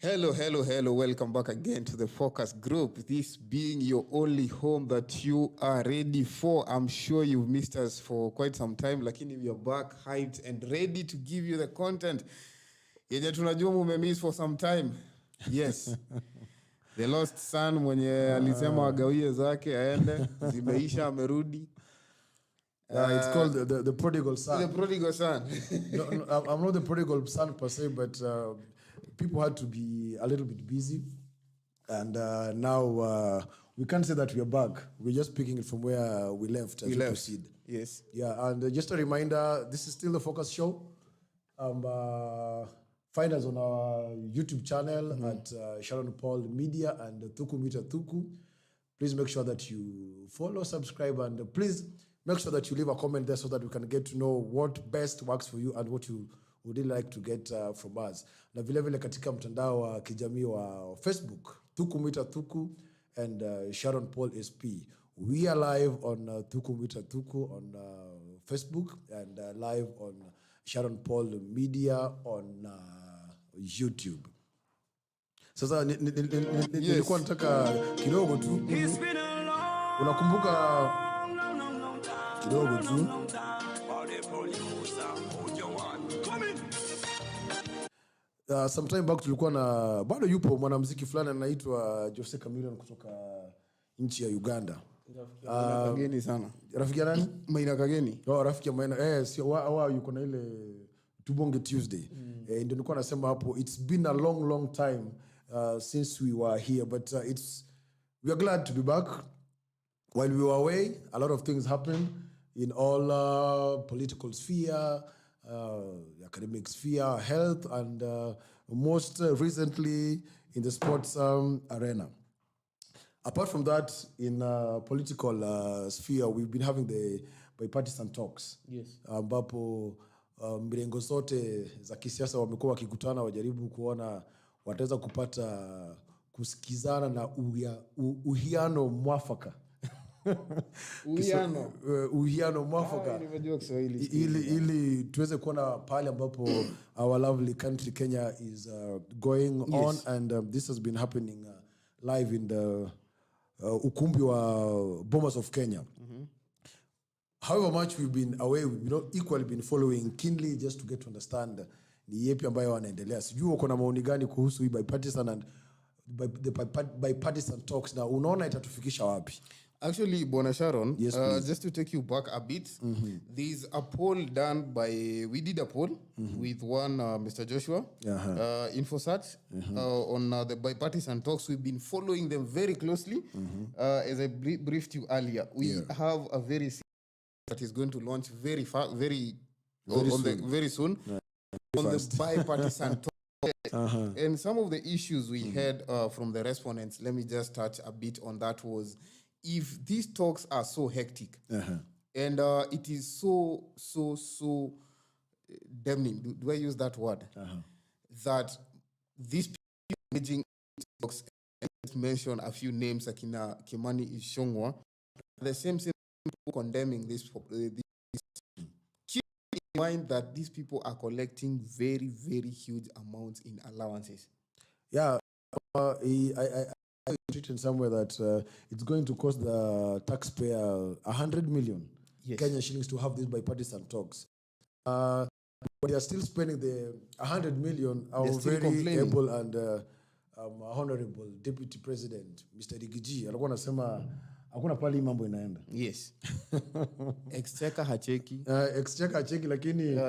Hello. Welcome back again to the Focus Group. This being your only home that you are ready for. I'm sure you've missed us for quite some time, lakini we are back, hyped and ready to give you the content yenye tunajua mumemiss for some time. Yes. The lost son mwenye alisema wagawie zake aende, zimeisha amerudi. It's called the prodigal son. The prodigal son. No, I'm not the prodigal son per se, but people had to be a little bit busy. And now we can't say that we are back. We're just picking it from where we left as we proceed. Yes. Yeah, and just a reminder, this is still the Focus Show. Find us on our YouTube channel at Sharon Paul Media and Thuku Mita Thuku. Please make sure that you follow, subscribe, and please make sure that you leave a comment there so that we can get to know what best works for you and what you would really like to get from us. Na vile vile katika mtandao wa kijamii wa Facebook, Thuku Mita Thuku and Sharon Paul SP. We are live on Thuku Mita Thuku on Facebook and live on Sharon Paul Media on YouTube. Sasa nilikuwa nataka kidogo tu. Unakumbuka kidogo tu. Some time back tulikuwa na bado yupo mwanamuziki fulani anaitwa Jose Chameleone kutoka nchi ya Uganda. Kageni sana. Rafiki nani? Maina Kageni. Rafiki Maina. Si wao yuko na ile Tubonge Tuesday. Ndio nilikuwa nasema hapo, it's been a long time since we were here, but we are glad to be back. While we were away, a lot of things happened in all political sphere, academic sphere, health, and most recently in the sports arena. Apart from that, in political sphere, we've been having the bipartisan talks. Yes. Ambapo mrengo zote za kisiasa wamekuwa wakikutana wajaribu kuona wataweza kupata kusikizana na uhiano mwafaka. Uhiano mwafaka. Ili tuweze kuona pale ambapo our lovely country Kenya is going on, and this has been happening live in the ukumbi wa Bomas of Kenya. However much we've been away, we've not equally been following keenly just to get to understand ni yepi ambayo wanaendelea. Sijui uko na maoni gani kuhusu hii bipartisan and the bipartisan talks, na unaona itatufikisha wapi? Actually, Bwana Sharon, yes, just to take you back a bit, there's a poll done by, we did a poll with one Mr. Joshua, Infosat, on the bipartisan talks. We've been following them very closely. As I briefed you earlier, we have a very that is going to launch very soon on the bipartisan talk. And some of the issues we had from the respondents, let me just touch a bit on that, was if these talks are so hectic and it is so damning, do I use that word? That these people managing talks, and let's mention a few names, Akina Kimani Ichung'wah, the same people condemning this. Keep in mind that these people are collecting very huge amounts in allowances. Yeah, I written somewhere that it's going to cost the taxpayer 100 million Kenyan shillings to have these bipartisan talks. But they are still spending the 100 million. Our very able and honorable Deputy President, Mr. Rigiji, alikuwa anasema hakuna pali mambo inaenda. Yes. Exchequer hacheki. Exchequer hacheki, lakini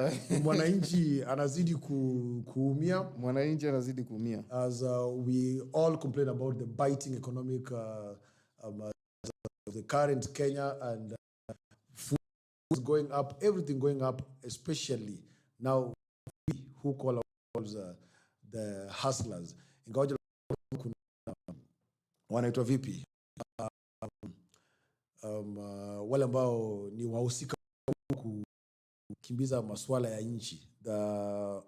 mwananchi anazidi kuumia. Mwananchi anazidi kuumia. As we all complain about the biting economic of the current Kenya, and food is going up, everything going up, especially now we who call ourselves the hustlers. Ingawaje wanaitwa vipi? Wale ambao ni wahusika kukimbiza masuala ya nchi, the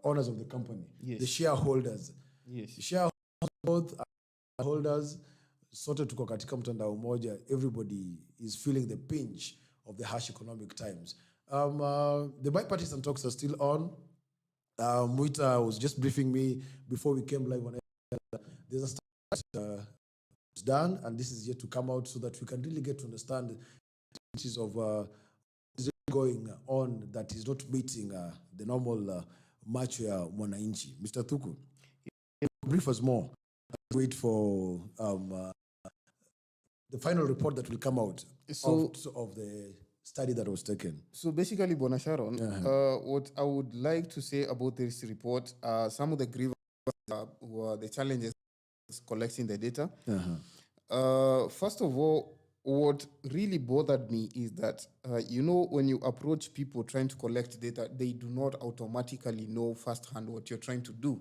owners of the company, the shareholders. The shareholders sote tuko katika mtandao mmoja. Everybody is feeling the pinch of the harsh economic times. The bipartisan talks are still on. Muita was just briefing me before we came live on there's a study that it's done, and this is yet to come out so that we can really get to understand which is of what is going on that is not meeting the normal macho ya mwananchi. Mr. Thuku, brief us more. Wait for the final report that will come out of the study that was taken. So basically, Bona Sharon, what I would like to say about this report, some of the grievances were the challenges collecting the data. First of all, what really bothered me is that, when you approach people trying to collect data, they do not automatically know firsthand what you're trying to do.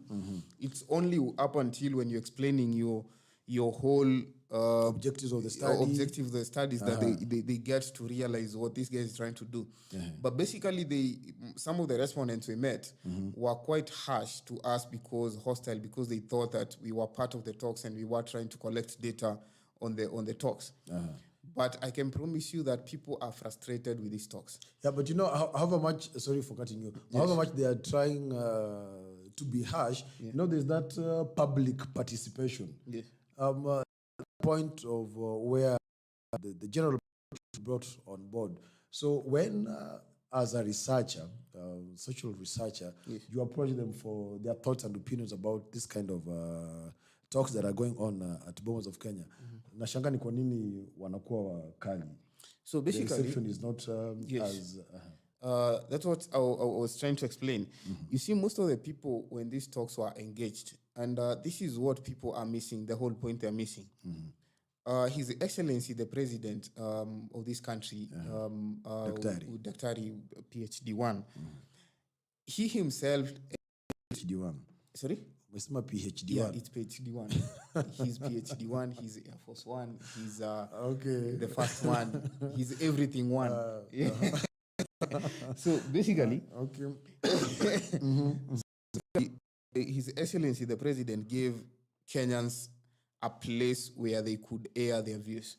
It's only up until when you're explaining your whole objectives of the studies that they get to realize what this guy is trying to do. But basically, some of the respondents we met were quite harsh to us because they thought that we were part of the talks and we were trying to collect data on the talks. But I can promise you that people are frustrated with these talks. Yeah, but however much, sorry for cutting you, however much they are trying to be harsh, there's that public participation. Yes. Point of where the general brought on board. So when, as a researcher, social researcher, you approach them for their thoughts and opinions about this kind of talks that are going on at Bomas of Kenya. Nashanga ni kwa nini wanakuwa wakali? So basically, the reception is not as... that's what I was trying to explain. You see, most of the people, when these talks were engaged, and this is what people are missing, the whole point they're missing. His Excellency, the President of this country, Daktari, PhD1, he himself... PhD1. Sorry? PhD1. Yeah, it's PhD1. He's PhD1, he's Air Force One, he's the first one, he's everything one. So basically, His Excellency the President gave Kenyans a place where they could air their views.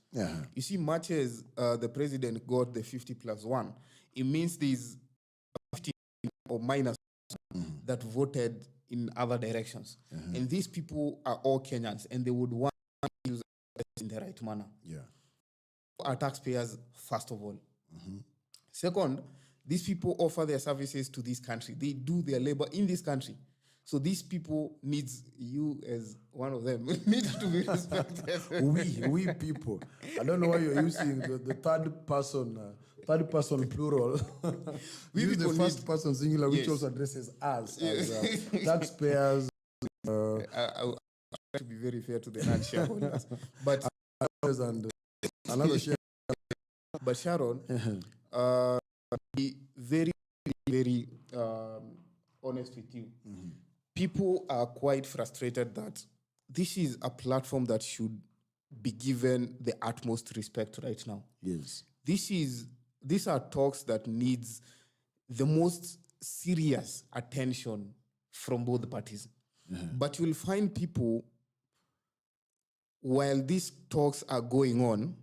You see, much as the President got the 50+1, it means there's 50 or minus that voted in other directions. And these people are all Kenyans, and they would want to use it in the right manner. Our taxpayers, first of all. Second, these people offer their services to this country. They do their labor in this country. So these people needs you as one of them needs to be respected. we people. I don't know why you're using the third person plural. We use the first person singular, which also addresses us as taxpayers. I try to be very fair to the non-shareholders, but another share. But Sharon, be very, very honest with you. People are quite frustrated that this is a platform that should be given the utmost respect right now. Yes. These are talks that needs the most serious attention from both parties. But you'll find people, while these talks are going on,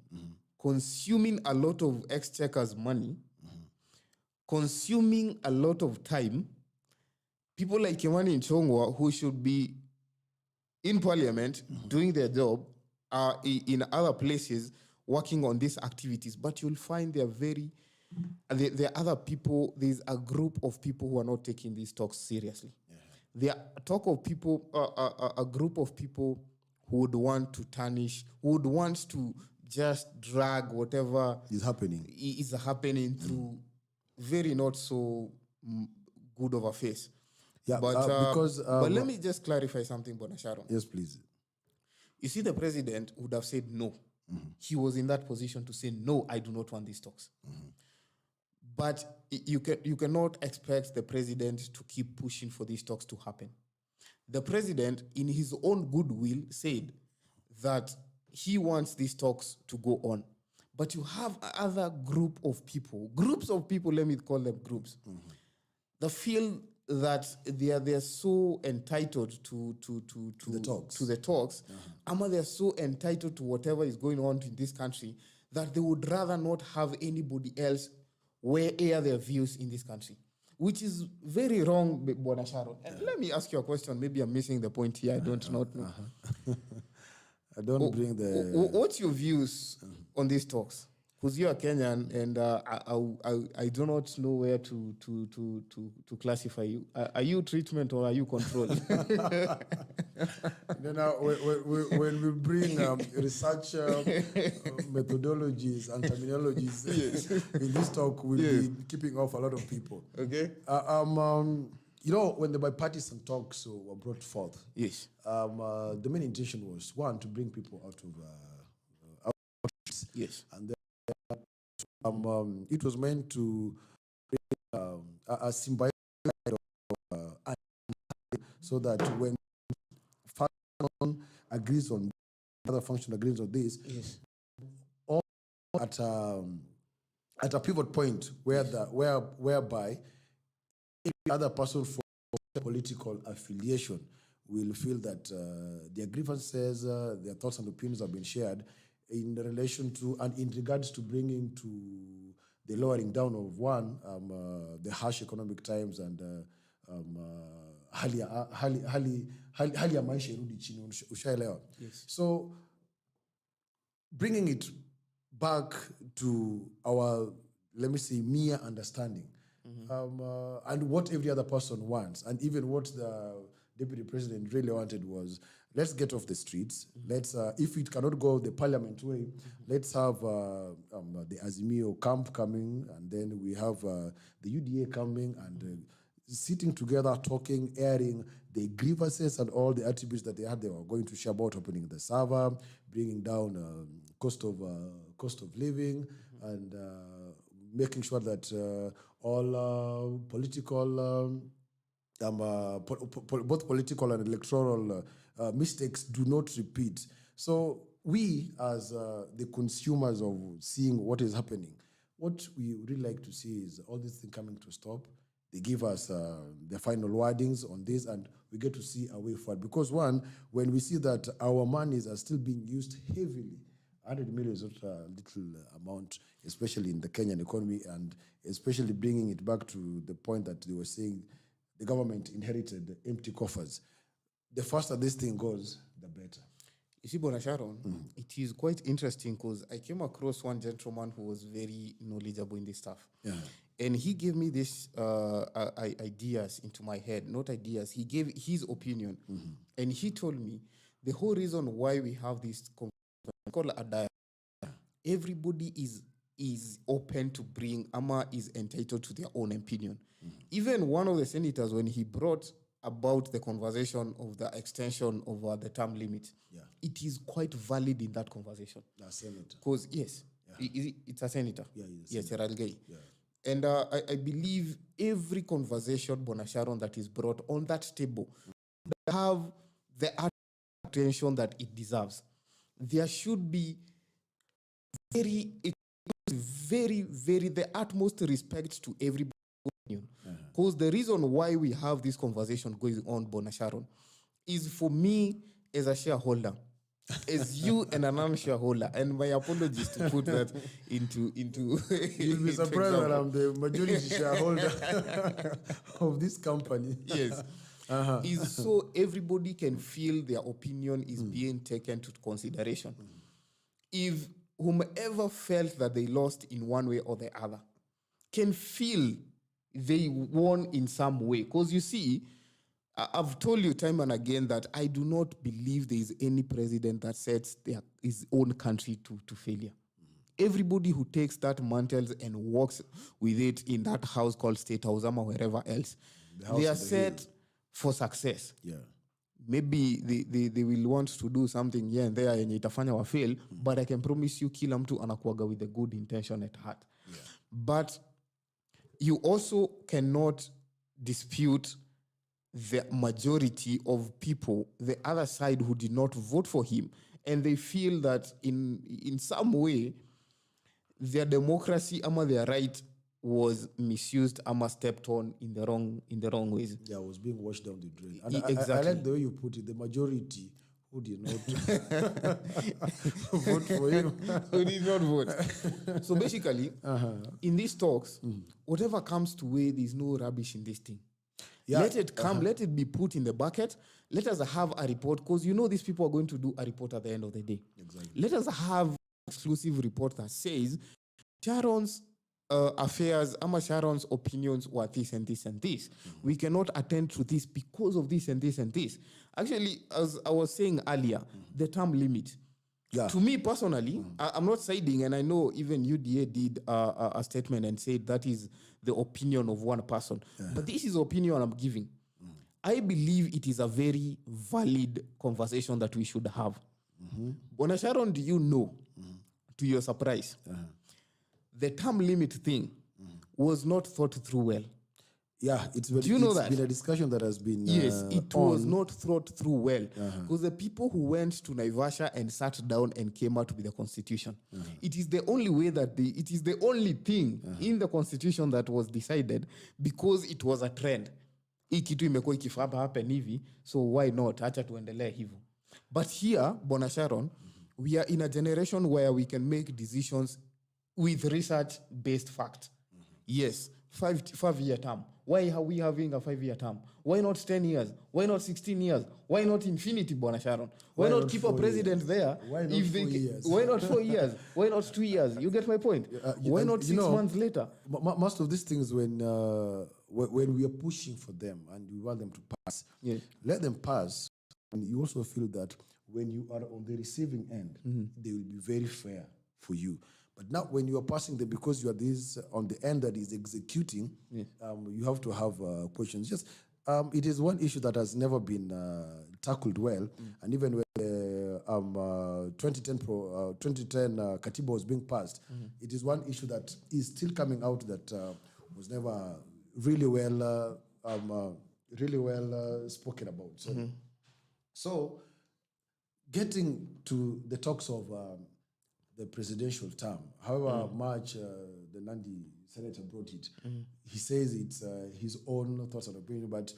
consuming a lot of exchequer's money, consuming a lot of time. People like Kimani Ichung'wah, who should be in parliament doing their job, are in other places working on these activities. But you'll find there are other people, there's a group of people who are not taking these talks seriously. There are a group of people who would want to tarnish, who would want to just drag whatever is happening through very not so good of a face. Yeah, but let me just clarify something, Bona Sharon. Yes, please. You see, the President would have said no. He was in that position to say, no, I do not want these talks. But you cannot expect the President to keep pushing for these talks to happen. The President, in his own goodwill, said that he wants these talks to go on. But you have other groups of people, let me call them groups, that feel that they are so entitled to the talks, they're so entitled to whatever is going on in this country that they would rather not have anybody else air their views in this country. which is very wrong, Bwana Sharon. And let me ask you a question. Maybe I'm missing the point here. I don't not know. I don't bring the... What's your views on these talks? Because you're a Kenyan, and I do not know where to classify you. Are you treatment or are you control? When we bring research methodologies and terminologies in this talk, we'll be keeping off a lot of people. Okay. You know, when the bipartisan talks were brought forth, yes, the main intention was, one, to bring people out of yes, and then it was meant to bring a symbiotic so that when function agrees on other function agrees on this, yes, all at a pivot point whereby every other person for political affiliation will feel that their grievances, their thoughts and opinions have been shared in relation to and in regards to bringing to the lowering down of the harsh economic times and hali ya maisha irudi chini, ushaelewa. Yes. So bringing it back to our, let me say, mere understanding, and what every other person wants, and even what the deputy president really wanted was, let's get off the streets. Let's, if it cannot go the parliament way, let's have the Azimio camp coming, and then we have the UDA coming, and sitting together, talking, airing the grievances and all the attributes that they had. They were going to share about opening the server, bringing down cost of living, and making sure that all political, both political and electoral mistakes do not repeat. So we, as the consumers of seeing what is happening, what we really like to see is all these things coming to stop. They give us the final wordings on this, and we get to see a way forward. Because one, when we see that our monies are still being used heavily, 100 million is not a little amount, especially in the Kenyan economy, and especially bringing it back to the point that they were saying the government inherited empty coffers. The faster this thing goes, the better. You see, Bwana Sharon, it is quite interesting because I came across one gentleman who was very knowledgeable in this stuff. Yeah. And he gave me this ideas into my head, not ideas. He gave his opinion. And he told me the whole reason why we have this called a dialogue. Everybody is open to bring, is entitled to their own opinion. Even one of the senators, when he brought about the conversation of the extension of the term limit, it is quite valid in that conversation. A senator. Because, yes, it's a senator. Yeah, yes, Seralgei. Yeah. And I believe every conversation, Bwana Sharon, that is brought on that table have the attention that it deserves. There should be very, the utmost respect to everybody. Because the reason why we have this conversation going on, Bwana Sharon, is for me as a shareholder, as you and a non-shareholder, and my apologies to put that into you'll be surprised that I'm the majority shareholder of this company. Yes. Is so everybody can feel their opinion is being taken to consideration. If whomever felt that they lost in one way or the other can feel they won in some way. Because you see, I've told you time and again that I do not believe there is any president that sets his own country to failure. Everybody who takes that mantle and works with it in that house called State House or wherever else, they are set for success. Yeah. Maybe they will want to do something here and there and itafanya wa fail, but I can promise you kila mtu anakuaga with a good intention at heart. Yeah. But you also cannot dispute the majority of people, the other side, who did not vote for him, and they feel that in some way their democracy their right was misused stepped on in the wrong ways. Yeah, was being washed down the drain. And Exactly. I like the way you put it, the majority who did not vote for him. Who did not vote. So basically, in these talks, whatever comes to way, there's no rubbish in this thing. Yeah. Let it come, let it be put in the bucket. Let us have a report, because these people are going to do a report at the end of the day. Exactly. Let us have an exclusive report that says Sharon's affairs, Sharon's opinions were this and this and this. We cannot attend to this because of this and this and this. Actually, as I was saying earlier, the term limit. Yeah. To me personally, I'm not siding, and I know even UDA did a statement and said that is the opinion of one person. But this is the opinion I'm giving. I believe it is a very valid conversation that we should have. Bwana Sharon, do you know, to your surprise, the term limit thing was not thought through well? Yeah, do you know that? It's been a discussion that has been yes, it was not thought through well, because the people who went to Naivasha and sat down and came out with the constitution, it is the only way that it is the only thing in the constitution that was decided, because it was a trend. Hii kitu imekuwa ikifaba happen hivi, so why not? Acha tuendelee hivyo. But here, Bwana Sharon, we are in a generation where we can make decisions with research-based fact. Yes, 5-year term. Why are we having a 5-year term? Why not 10 years? Why not 16 years? Why not infinity, Bwana Sharon? Why not keep a president there? Why not 4 years? Why not 4 years? Why not 2 years? You get my point? Why not 6 months later? Most of these things, when we are pushing for them and we want them to pass, let them pass. And you also feel that when you are on the receiving end, they will be very fair for you. But now when you are passing them, because you are this on the end that is executing, you have to have questions. Just it is one issue that has never been tackled well. And even when the 2010 Katiba was being passed, it is one issue that is still coming out that was never really well spoken about. So getting to the talks of the presidential term, however much the Nandi senator brought it, he says it's his own thoughts and opinion, but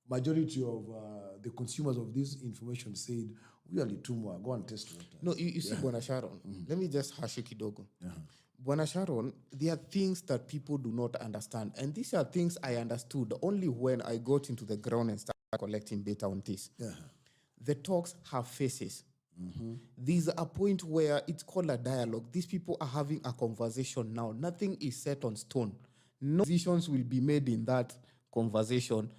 majority of the consumers of this information said, we are Litumwa, go and test water. No, you see, Bwana Sharon, let me just hash kidogo. Bwana Sharon, there are things that people do not understand, and these are things I understood only when I got into the ground and started collecting data on this. The talks have faces. There's a point where it's called a dialogue. These people are having a conversation now. Nothing is set on stone. No decisions will be made in that conversation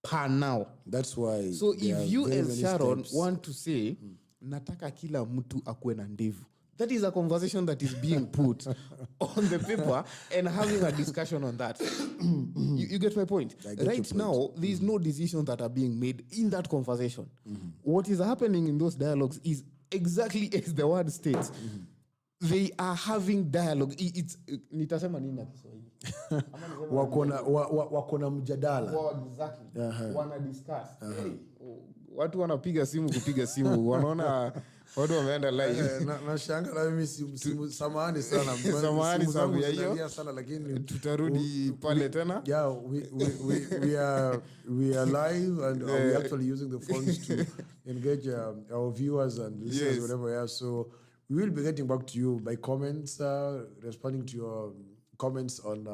per now. That's why. So if you as Sharon want to say, nataka kila mtu akue na ndevu, that is a conversation that is being put on the paper and having a discussion on that. You get my point? Right now, there is no decisions that are being made in that conversation. What is happening in those dialogues is exactly as the word states. They are having dialogue. It's nitasema nini na Kiswahili? Wakona mjadala. Exactly. Wana discuss. Watu wanapiga simu kupiga simu. Wanaona watu wameenda live. Nashanga na mimi samahani sana. Samahani sababu ya hiyo. Lakini tutarudi pale tena. Yeah, we are live and we're actually using the phones to engage our viewers and listeners whatever. Yeah, so we will be getting back to you by comments, responding to your comments on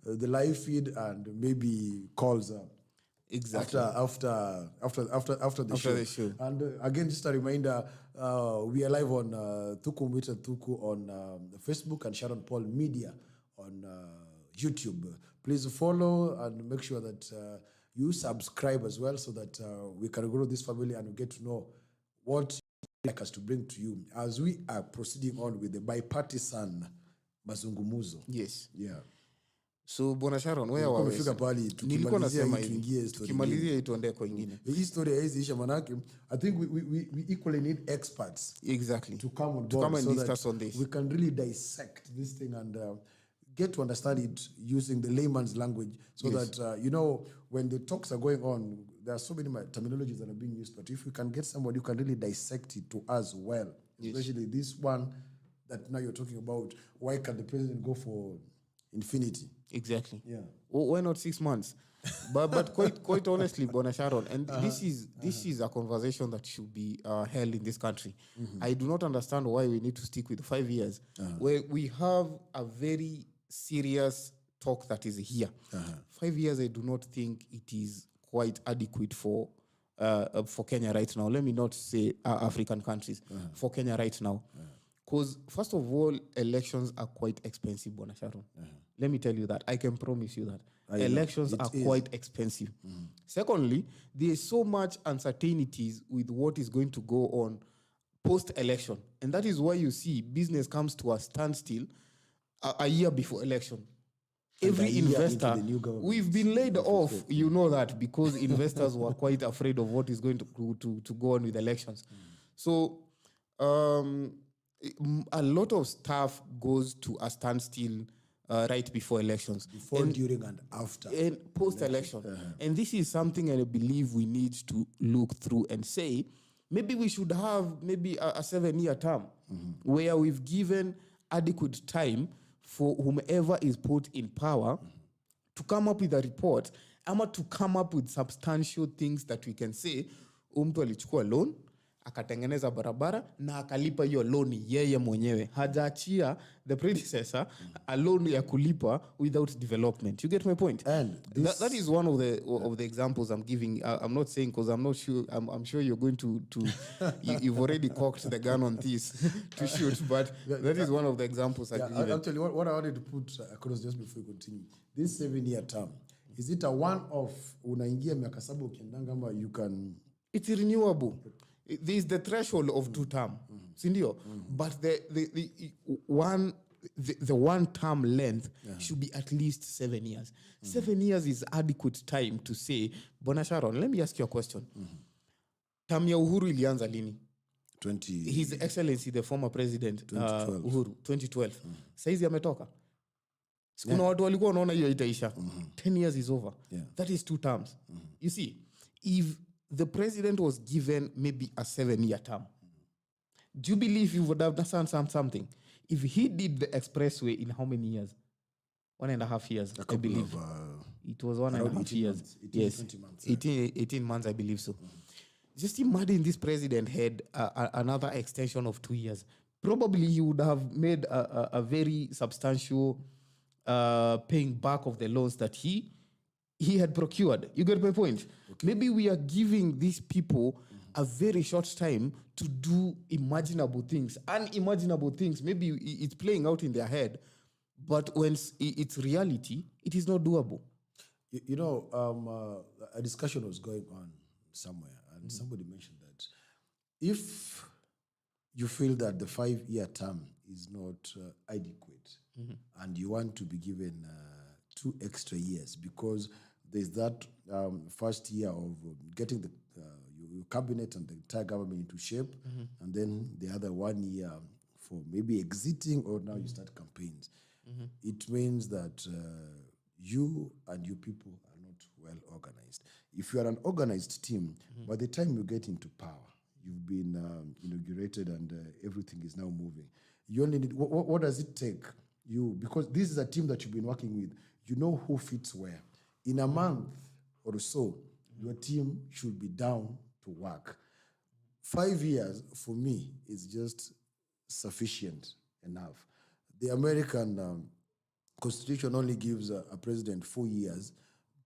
the live feed and maybe calls. Exactly. After the show. And again, just a reminder, we are live on Thuku Mwita Thuku on Facebook and Sharon Paul Media on YouTube. Please follow and make sure that you subscribe as well, so that we can grow this family and we get to know what you'd like us to bring to you as we are proceeding on with the bipartisan mazungumuzo. Yes. Yeah. So Bwana Sharon, where are we? Nilikuwa nasema hivi. Tukimalizia hii tuende kwa ingine. Hii story hizi isha manake, I think we equally need experts. Exactly. To come on board, to come and so discuss on this. We can really dissect this thing and get to understand it using the layman's language, so that when the talks are going on, there are so many terminologies that are being used, but if we can get somebody who can really dissect it to us well, especially this one that now you're talking about, why can the president go for infinity. Exactly. Yeah. Why not 6 months? but quite honestly, Bona Sharon, and this is a conversation that should be held in this country. I do not understand why we need to stick with 5 years, where we have a very serious talk that is here. 5 years, I do not think it is quite adequate for Kenya right now. Let me not say African countries, for Kenya right now. Because, first of all, elections are quite expensive, Bona Sharon. Let me tell you that. I can promise you that. Elections are quite expensive. Secondly, there is so much uncertainties with what is going to go on post-election. And that is why you see business comes to a standstill a year before election. Every investor, we've been laid off, you know that, because investors were quite afraid of what is going to go on with elections. So a lot of stuff goes to a standstill right before elections. Before, during, and after. And post-election. And this is something I believe we need to look through and say, maybe we should have maybe a 7-year term where we've given adequate time for whomever is put in power to come up with a report, ama to come up with substantial things that we can say, mtu alichukua loan, akatengeneza barabara, na akalipa hiyo loan yeye mwenyewe. Hajaachia the predecessor a loan ya kulipa without development. You get my point? And that is one of the examples I'm giving. I'm not saying because I'm not sure. I'm sure you're going to you've already cocked the gun on this to shoot, but that is one of the examples I've given. Actually, what I wanted to put across just before we continue, this 7-year term, is it a one-off? Unaingia miaka 7 ukiendanga ama you can? It's renewable. There is the threshold of 2 term, sindio? But the one term length should be at least 7 years. 7 years is adequate time to say, Bona Sharon, let me ask you a question. Term ya Uhuru ilianza lini? His Excellency, the former president, 2012. Uhuru, 2012. Saizi ametoka. Kuna watu walikuwa wanaona hiyo itaisha. 10 years is over. That is 2 terms. You see, if the president was given maybe a 7-year term, do you believe he would have done something? If he did the expressway in how many years? 1.5 years, I believe. It was 1.5 years. 20 months. 18 months, I believe so. Just imagine this president had another extension of 2 years. Probably he would have made a very substantial paying back of the loans that he had procured. You get my point? Okay. Maybe we are giving these people a very short time to do imaginable things. Unimaginable things, maybe it's playing out in their head, but when it's reality, it is not doable. You know, a discussion was going on somewhere, and somebody mentioned that if you feel that the 5-year term is not adequate, and you want to be given 2 extra years, because there's that first year of getting the your cabinet and the entire government into shape, and then the other 1 year for maybe exiting, or now you start campaigns. It means that you and your people are not well organized. If you are an organized team, by the time you get into power, you've been inaugurated and everything is now moving. You only need, what does it take? Because this is a team that you've been working with, you know who fits where. In a month or so, your team should be down to work. 5 years, for me, is just sufficient enough. The American Constitution only gives a president 4 years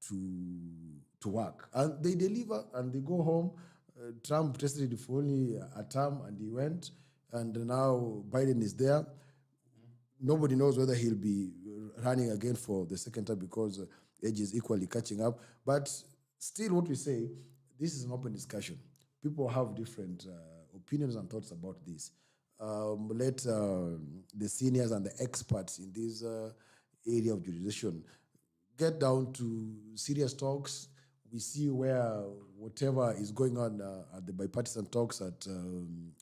to work. And they deliver and they go home. Trump tested for only a term and he went. And now Biden is there. Nobody knows whether he'll be running again for the second time because age is equally catching up. But still what we say, this is an open discussion. People have different opinions and thoughts about this. Let the seniors and the experts in this area of jurisdiction get down to serious talks. We see where whatever is going on at the bipartisan talks at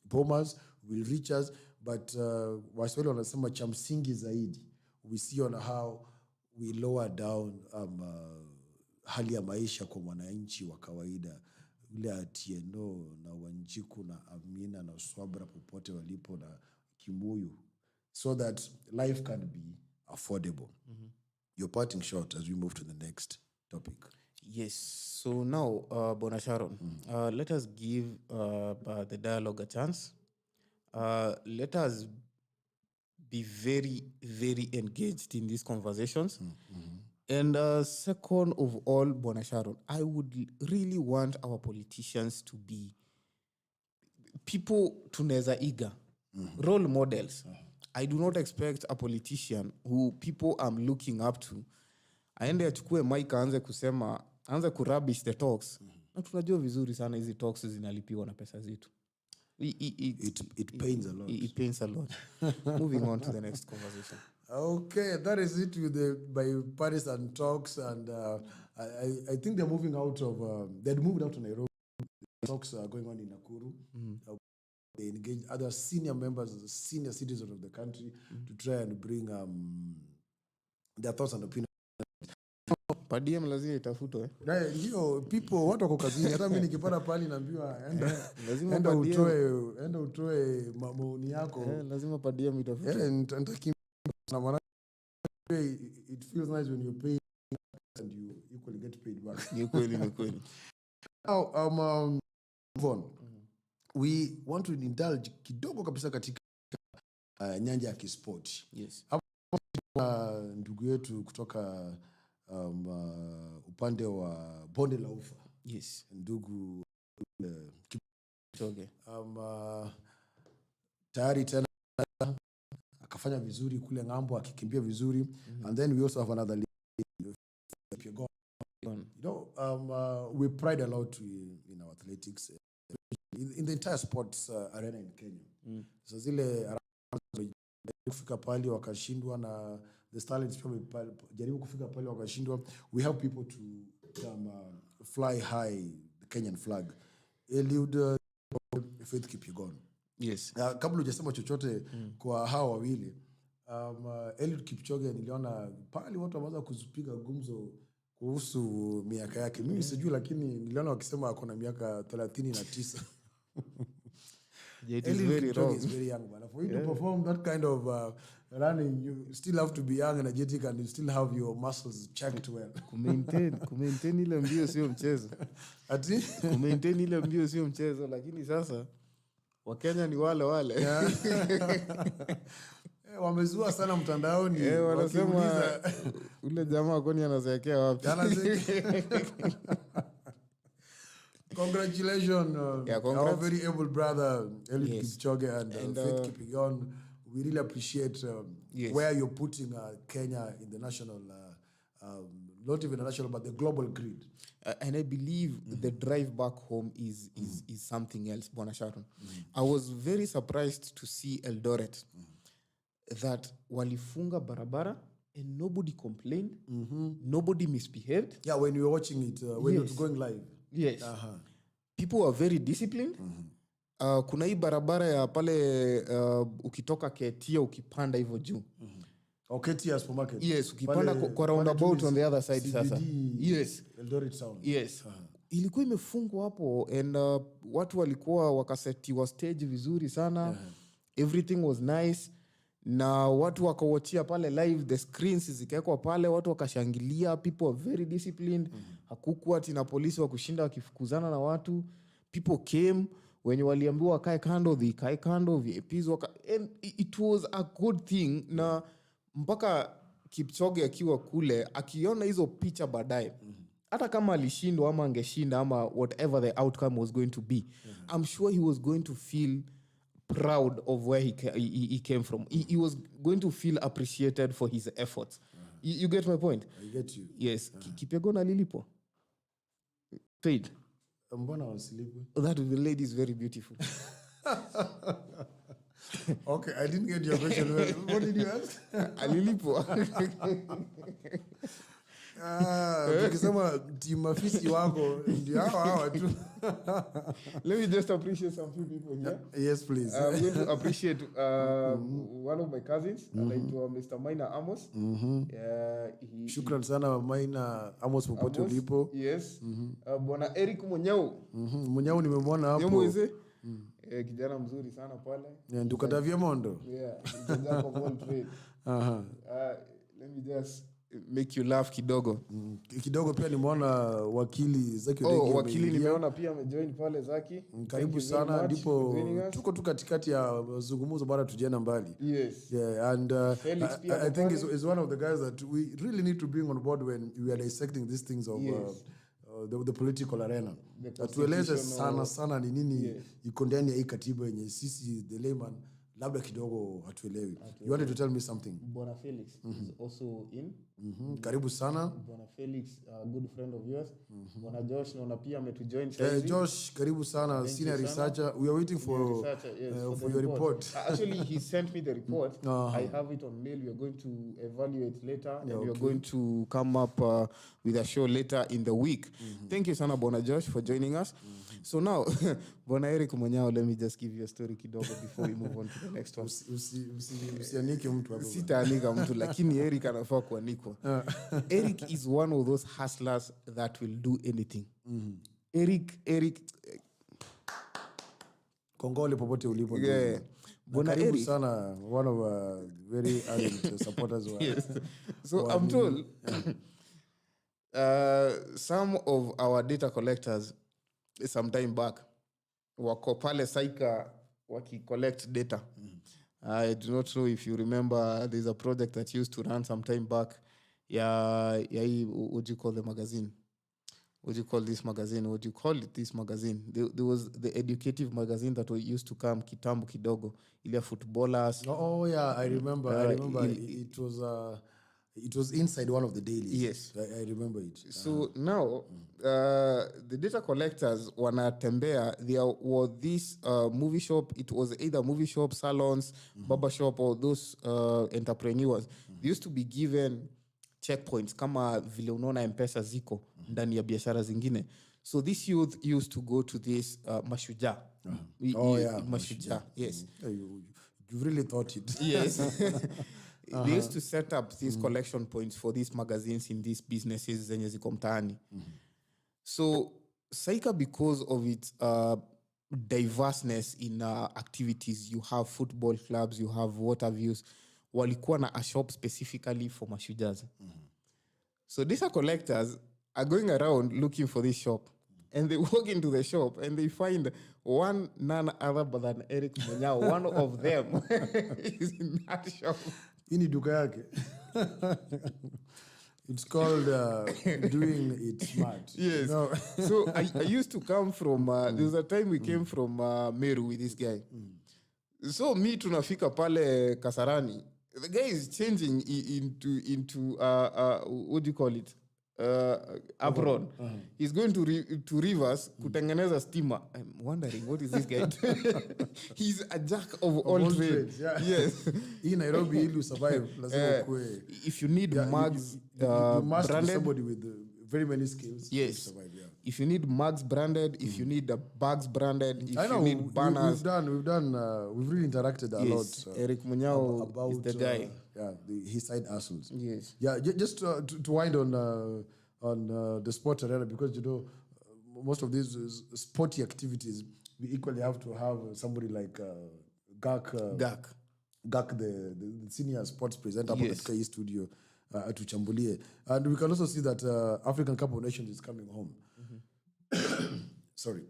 Bomas will reach us. But Waswahili wanasema cha msingi zaidi, we see on how we lower down hali ya maisha kwa mwananchi wa kawaida, ule Atieno na Wanjiku na Amina na Swabra popote walipo na Kimuyu, so that life can be affordable. Your parting shot as we move to the next topic. Yes. So now, Bona Sharon, let us give the dialogue a chance. Let us be very, very engaged in these conversations. And second of all, Bona Sharon, I would really want our politicians to be people tuneza iga, role models. I do not expect a politician who people I'm looking up to aende achukue mic aanze kurubbish the talks. Na tunajua vizuri sana hizi talks zinalipiwa na pesa zetu. It pains a lot. It pains a lot. Moving on to the next conversation. Okay, that is it with the bipartisan talks, and I think they're moving out of. They'd moved out to Nairobi. Talks are going on in Nakuru. They engage other senior members, senior citizens of the country to try and bring their thoughts and opinions. Padiem lazima itafutwe. Hiyo people watu wako kazini. Hata mimi nikipata pali naambiwa enda utoe maoni yako. Lazima padiem itafutwe. Na maana it feels nice when you pay and you equally get paid back. Ni kweli. Now we want to indulge kidogo kabisa katika nyanja ya kisport. Yes. Hapa ndugu yetu kutoka upande wa Bonde la Ufa. Yes. Ndugu Kipchoge. Tayari tena akafanya vizuri kule ngambo, akikimbia vizuri. And then we also have another league, Kipyegon. You know, we pride a lot in our athletics, in the entire sports arena in Kenya. So zile kufika pali wakashindwa na the Starlets jaribu kufika pali wakashindwa. We have people to fly high the Kenyan flag. Eliud Faith Kipyegon. Yes. Kabla hujasema chochote kwa hawa wawili, Eliud Kipchoge niliona pali watu wameanza kuzipiga gumzo kuhusu miaka yake. Mimi sijui, lakini niliona wakisema ako na miaka 39. It is very wrong. Is very young, man. For you to perform that kind of running, you still have to be young, energetic, and you still have your muscles checked well. Kumaintain ile mbio sio mchezo. Ati? Kumaintain ile mbio sio mchezo, lakini sasa Wakenya ni wale. Wamezua sana mtandaoni. Wanasema ule jamaa kwani anazeekea wapi? Congratulations, our very able brother Eliud Kipchoge and Faith Kipyegon. We really appreciate where you're putting Kenya in the national, not even the national, but the global grid. And I believe the drive back home is something else, Bona Sharon. I was very surprised to see Eldoret that walifunga barabara and nobody complained, nobody misbehaved. Yeah, when you were watching it, when it was going live. Yes. People were very disciplined. Kuna hii barabara ya pale ukitoka Ketia ukipanda hivyo juu. Ketia supermarket. Yes, ukipanda kwa roundabout on the other side CBD, sasa. Yes. Eldoret Town. Yes. Ilikuwa imefungwa hapo and watu walikuwa wakasetiwa stage vizuri sana. Everything was nice. Na watu wakawatchia pale live, the screens zikawekwa pale, watu wakashangilia, people were very disciplined. Hakukuwa tina polisi wa kushinda wakifukuzana na watu. People came, wenye waliambiwa wakae kando, they kae kando, VIPs and it was a good thing. Na mpaka Kipchoge akiwa kule, akiona hizo picha baadaye, hata kama alishindwa ama angeshinda ama whatever the outcome was going to be, I'm sure he was going to feel proud of where he came from. He was going to feel appreciated for his efforts. You get my point? I get you. Yes. Kipyegon alilipo. Paid. Mbona wasilipo? That lady is very beautiful. Okay, I didn't get your question. What did you ask? Alilipo. Tukisema timafisi wako ndio hawa tu. Let me just appreciate some few people here. Yes, please. I'm going to appreciate one of my cousins, anaitwa Mr. Maina Amos. Shukran sana Maina Amos popote ulipo. Yes. Bwana Eric Munyao. Munyao nimemwona hapo. Yeye kijana mzuri sana pale. Nduka Davia Mondo. Yeah, kijana kwa ball trade. let me just make you laugh kidogo. Kidogo pia nimeona wakili Zaki Odegi. Wakili nimeona pia amejoin pale Zaki. Karibu sana, ndipo tuko tu katikati ya mazungumzo bado tujiana mbali. Yes. Yeah, and I think is one of the guys that we really need to bring on board when we are dissecting these things of the political arena. Tueleze sana ni nini iko ndani ya hii katiba yenye sisi the layman labda kidogo hatuelewi. You wanted to tell me something? Bwana Felix is also in. Karibu sana. Bwana Felix, a good friend of yours. Bwana Josh naona pia ametujoin sasa. Josh, karibu sana, senior researcher. We are waiting for your report. Actually, he sent me the report. I have it on mail. We are going to evaluate later, and we are going to come up with a show later in the week. Thank you sana Bwana Josh for joining us. So now, Bwana Eric Monyao, let me just give you a story kidogo before we move on to the next one. Usianike mtu hapo. Sitaanika mtu, lakini Eric anafaa kuanikwa. Eric is one of those hustlers that will do anything. Eric Kongole popote ulipo. Yeah. Bwana Eric sana, one of our very ardent supporters. Yes. So I'm told some of our data collectors some time back wako pale Saika waki-collect data. I do not know if you remember, there's a project that used to run some time back. What do you call the magazine? What do you call this magazine? What do you call it, this magazine? There was the educative magazine that used to come kitambo kidogo. Ile footballers. Oh yeah, I remember. It was inside one of the dailies. Yes. I remember it. So now, the data collectors, wanatembea, there was this movie shop. It was either movie shop, salons, barber shop, or those entrepreneurs. They used to be given checkpoints kama vile unaona M-Pesa ziko ndani ya biashara zingine. So this youth used to go to this Mashujaa. Mashujaa. Yes. You really thought it. Yes. They used to set up these collection points for these magazines in these businesses zenye ziko mtaani. So Saika, because of its diverseness in activities, you have football clubs, you have water views, walikuwa na a shop specifically for Mashujaas. So these are collectors are going around looking for this shop. And they walk into the shop and they find none other than Eric Monyao. One of them is in that shop. Ini duka yake. It's called doing it smart. Yes. No. So I used to come from, there was a time we came from Meru with this guy. So me tunafika pale Kasarani. The guy is changing into what do you call it? Apron. He's going to rivers kutengeneza stima. I'm wondering, what is this guy doing? He's a jack of all trades. Yeah. Yes. In Nairobi, you survive. If you need mugs you must branded, be somebody with very many skills. Yes. To survive, yeah. If you need mugs branded, if you need bags branded, if you need banners. We've really interacted a lot. Eric Monyao about, is the guy. His side hustles. Yes. Yeah, just to wind on the sport arena, because most of these sporty activities, we equally have to have somebody like Gak, the senior sports presenter at KE Studio, atuchambulie. And we can also see that African Cup of Nations is coming home. Sorry.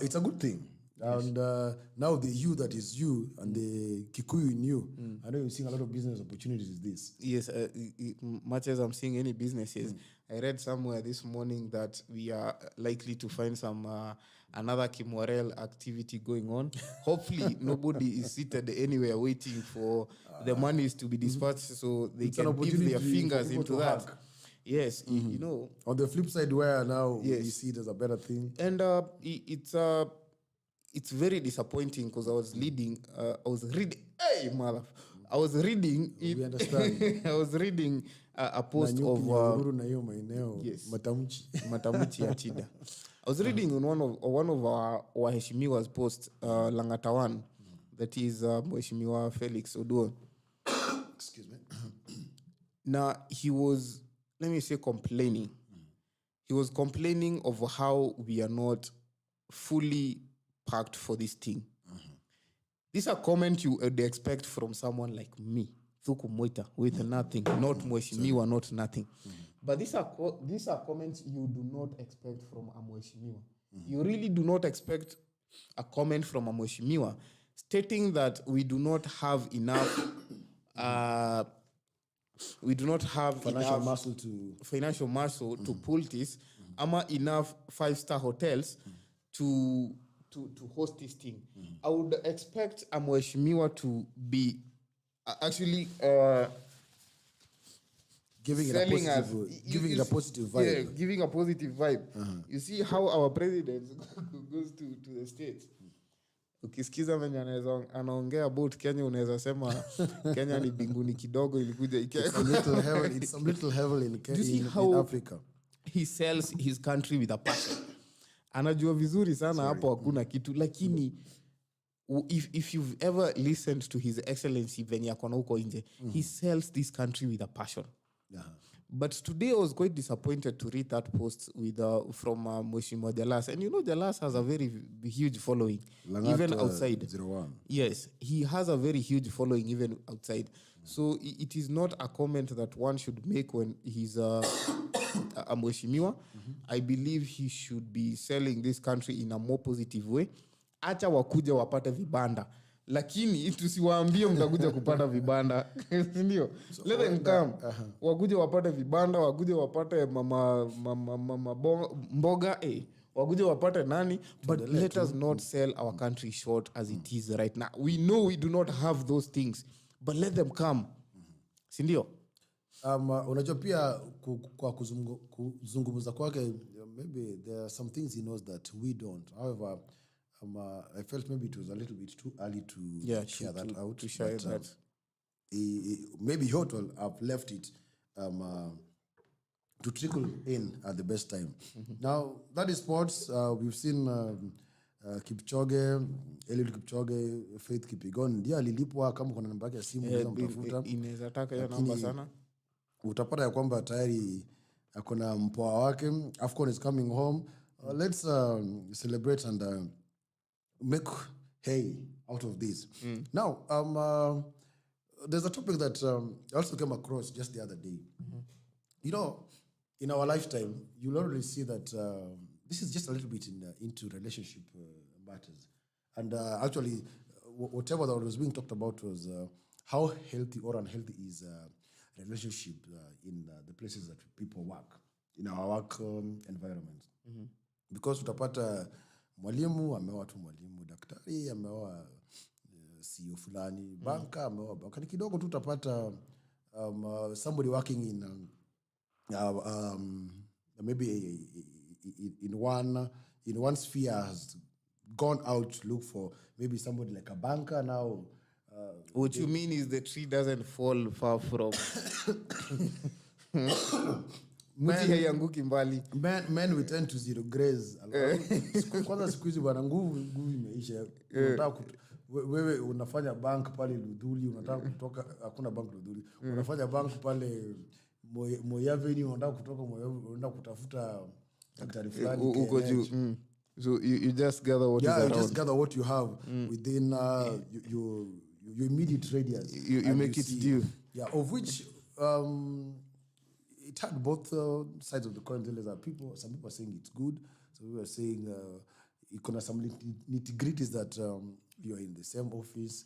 It's a good thing. And now the you that is you and the Kikuyu in you, I know you're seeing a lot of business opportunities with this. Yes, much as I'm seeing any businesses, I read somewhere this morning that we are likely to find some another Kimwarel activity going on. Hopefully, nobody is seated anywhere waiting for the monies to be dispatched so they can dip their fingers into that. Hack. Yes, on the flip side, where now we see it as a better thing. And it's very disappointing because I was reading. I was reading. We understand. I was reading a post of Matamuchi ya Chida. I was reading on one of our waheshimiwa's post, Langatawan, that is Mheshimiwa Felix Oduor. Excuse me. Now he was, let me say, complaining. He was complaining of how we are not fully packed for this thing. This is a comment you would expect from someone like me, Thuku Mwita with nothing, not Mheshimiwa, not nothing. But these are comments you do not expect from a Mheshimiwa. You really do not expect a comment from a Mheshimiwa stating that we do not have enough financial muscle to pull this, enough 5-star hotels to host this thing. I would expect a Mheshimiwa to be actually giving it a positive vibe. Yeah, giving a positive vibe. You see how our president goes to the States. Ukisikiza venye anaongea about Kenya unaweza sema Kenya ni binguni kidogo ilikuja it's a little heavy in Africa. He sells his country with a passion. Anajua vizuri sana hapo hakuna kitu, lakini if you've ever listened to his excellency venye akona huko nje, he sells this country with a passion. But today I was quite disappointed to read that post with from Mheshimiwa Jalas. And you know Jalas has a very huge following, even outside. 01. Yes, he has a very huge following even outside. So it is not a comment that one should make when he's a Mheshimiwa. I believe he should be selling this country in a more positive way. Acha wakuja wapate vibanda. Lakini tusiwaambie mtakuja kupata vibanda. Ndio. Let them come. Wakuje wapate vibanda, wakuje wapate mboga wakuje wapate nani, but let us not sell our country short as it is right now. We know we do not have those things, but let them come. Si ndio? Unajua pia kwa kuzungumza kwake, maybe there are some things he knows that we don't. However, I felt maybe it was a little bit too early to share that out. To share that. Maybe he ought to have left it to trickle in at the best time. Now, that is sports. We've seen Kipchoge, Eliud Kipchoge, Faith Kipyegon. Ndiye alilipwa kama kuna namba yake ya simu unaweza mtafuta. Inaweza taka hiyo namba sana. Utapata ya kwamba tayari akona mpoa wake. AFCON is coming home. Let's celebrate and make hay out of this. Now, there's a topic that I also came across just the other day. You know, in our lifetime, you'll already see that this is just a little bit into relationship matters. And actually, whatever that was being talked about was how healthy or unhealthy is relationship in the places that people work, in our work environment. Because utapata mwalimu ameoa tu mwalimu, daktari ameoa CEO fulani, banka ameoa banka. Ni kidogo tu utapata somebody working in maybe in one sphere has gone out to look for maybe somebody like a banker now. What you mean is the tree doesn't fall far from men we tend to zero graze. Kwanza siku hizi bwana nguvu imeisha. Unataka wewe unafanya bank pale Ludhuli, unataka kutoka hakuna bank Ludhuli. Unafanya bank pale Moyaveni, unataka kutoka Moyaveni unaenda kutafuta daktari fulani uko juu. So you just gather what is around. You just gather what you have within your immediate radius. You make it due. Yeah, of which it had both sides of the coin. Some people are saying it's good. Some people are saying some nitty-gritties that you're in the same office,